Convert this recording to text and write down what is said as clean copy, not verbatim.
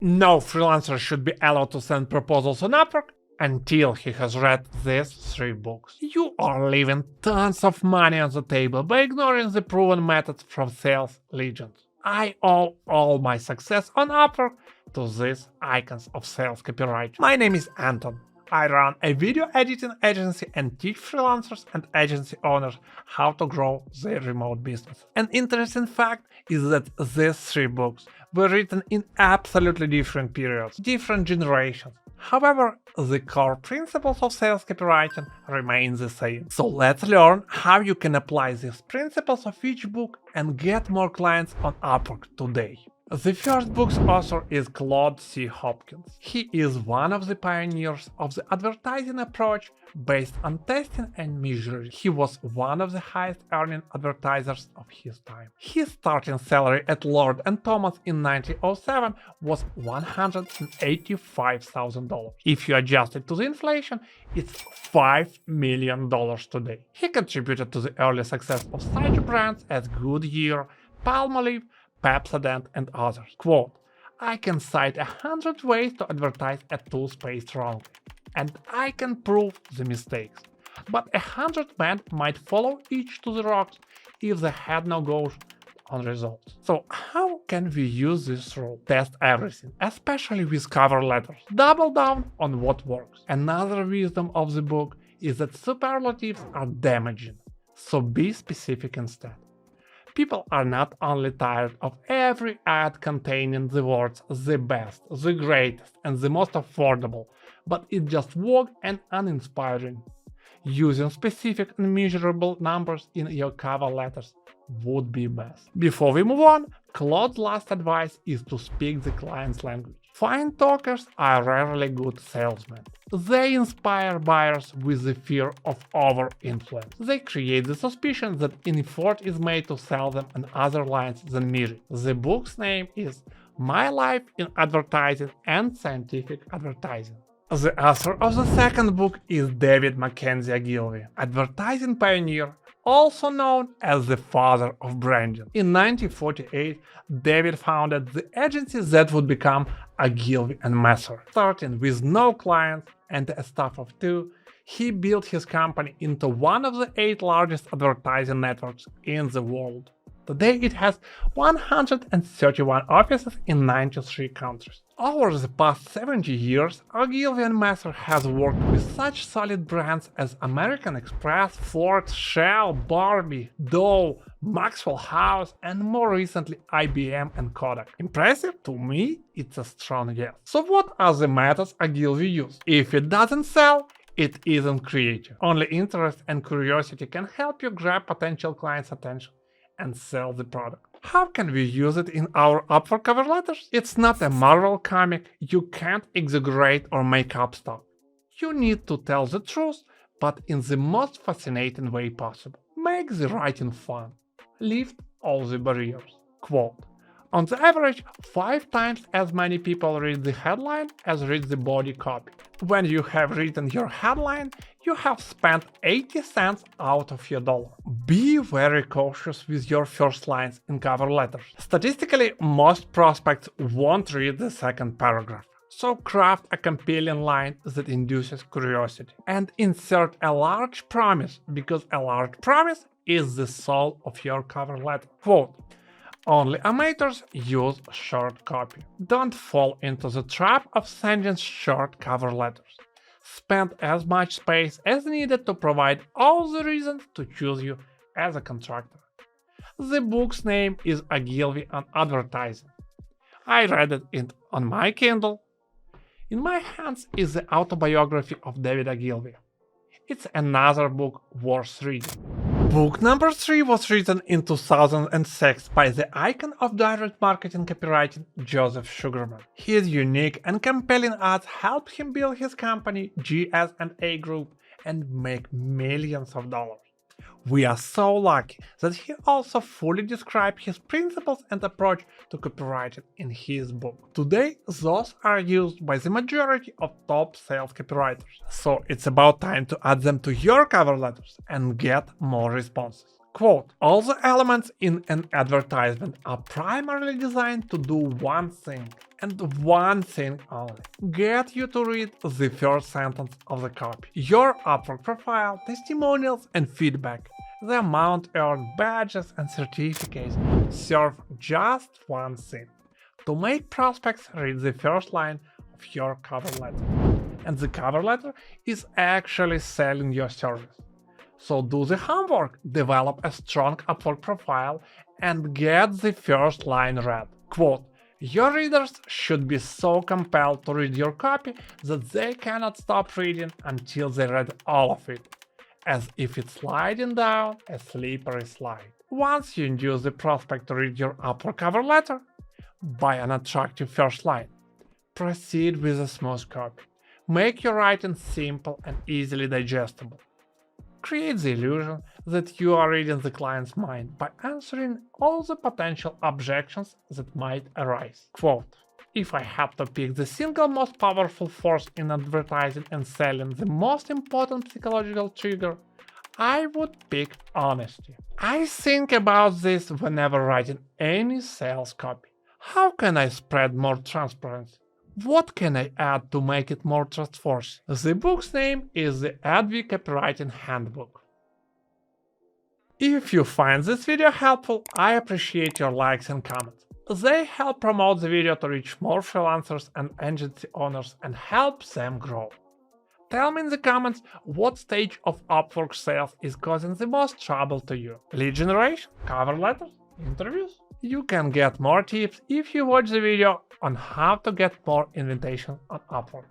No freelancer should be allowed to send proposals on Upwork until he has read these 3 books. You are leaving tons of money on the table by ignoring the proven methods from sales legends. I owe all my success on Upwork to these icons of sales copywriting. My name is Anton. I run a video editing agency and teach freelancers and agency owners how to grow their remote business. An interesting fact is that these 3 books were written in absolutely different periods, different generations. However, the core principles of sales copywriting remain the same. So let's learn how you can apply these principles of each book and get more clients on Upwork today. The first book's author is Claude C. Hopkins. He is one of the pioneers of the advertising approach based on testing and measuring. He was one of the highest earning advertisers of his time. His starting salary at Lord & Thomas in 1907 was $185,000. If you adjust it to the inflation, it's $5 million today. He contributed to the early success of such brands as Goodyear, Palmolive, Pepsodent, and others. Quote, I can cite 100 ways to advertise a toothpaste wrongly, and I can prove the mistakes. But 100 men might follow each to the rocks if they had no goals on results. So how can we use this rule? Test everything, especially with cover letters. Double down on what works. Another wisdom of the book is that superlatives are damaging, so be specific instead. People are not only tired of every ad containing the words the best, the greatest, and the most affordable, but it's just vague and uninspiring. Using specific and measurable numbers in your cover letters would be best. Before we move on, Claude's last advice is to speak the client's language. Fine talkers are rarely good salesmen. They inspire buyers with the fear of over-influence. They create the suspicion that an effort is made to sell them on other lines than measuring. The book's name is My Life in Advertising and Scientific Advertising. The author of the second book is David Mackenzie Ogilvy, advertising pioneer, also known as the father of branding. In 1948, David founded the agency that would become Ogilvy and Messer. Starting with no clients and a staff of 2, he built his company into one of the 8 largest advertising networks in the world. Today it has 131 offices in 93 countries. Over the past 70 years, Ogilvy and Messer has worked with such solid brands as American Express, Ford, Shell, Barbie, Dow, Maxwell House, and more recently IBM and Kodak. Impressive? To me, it's a strong yes. So what are the methods Ogilvy used? If it doesn't sell, it isn't creative. Only interest and curiosity can help you grab potential clients' attention and sell the product. How can we use it in our Upwork cover letters? It's not a Marvel comic, you can't exaggerate or make up stuff. You need to tell the truth, but in the most fascinating way possible. Make the writing fun. Lift all the barriers. Quote, on the average, 5 times as many people read the headline as read the body copy. When you have written your headline, you have spent 80 cents out of your dollar. Be very cautious with your first lines in cover letters. Statistically, most prospects won't read the second paragraph. So craft a compelling line that induces curiosity. And insert a large promise, because a large promise is the soul of your cover letter. Quote, only amateurs use short copy. Don't fall into the trap of sending short cover letters. Spend as much space as needed to provide all the reasons to choose you as a contractor. The book's name is Ogilvy on Advertising. I read it on my Kindle. In my hands is the autobiography of David Ogilvy. It's another book worth reading. Book number 3 was written in 2006 by the icon of direct marketing copywriting, Joseph Sugarman. His unique and compelling ads helped him build his company, GS&A Group, and make millions of dollars. We are so lucky that he also fully described his principles and approach to copywriting in his book. Today, those are used by the majority of top sales copywriters, so it's about time to add them to your cover letters and get more responses. Quote, all the elements in an advertisement are primarily designed to do one thing: and one thing only: get you to read the first sentence of the copy. Your Upwork profile, testimonials, and feedback, the amount earned, badges, and certificates serve just one thing: to make prospects read the first line of your cover letter. And the cover letter is actually selling your service. So do the homework, develop a strong Upwork profile, and get the first line read. Quote, your readers should be so compelled to read your copy that they cannot stop reading until they read all of it, as if it's sliding down a slippery slide. Once you induce the prospect to read your Upwork cover letter by an attractive first line, proceed with a smooth copy. Make your writing simple and easily digestible. Create the illusion that you are reading the client's mind by answering all the potential objections that might arise. Quote, if I had to pick the single most powerful force in advertising and selling, the most important psychological trigger, I would pick honesty. I think about this whenever writing any sales copy. How can I spread more transparency? What can I add to make it more trustworthy? The book's name is the Advi Copywriting Handbook. If you find this video helpful, I appreciate your likes and comments. They help promote the video to reach more freelancers and agency owners and help them grow. Tell me in the comments what stage of Upwork sales is causing the most trouble to you. Lead generation? Cover letters? Interviews? You can get more tips if you watch the video on how to get more invitations on Upwork.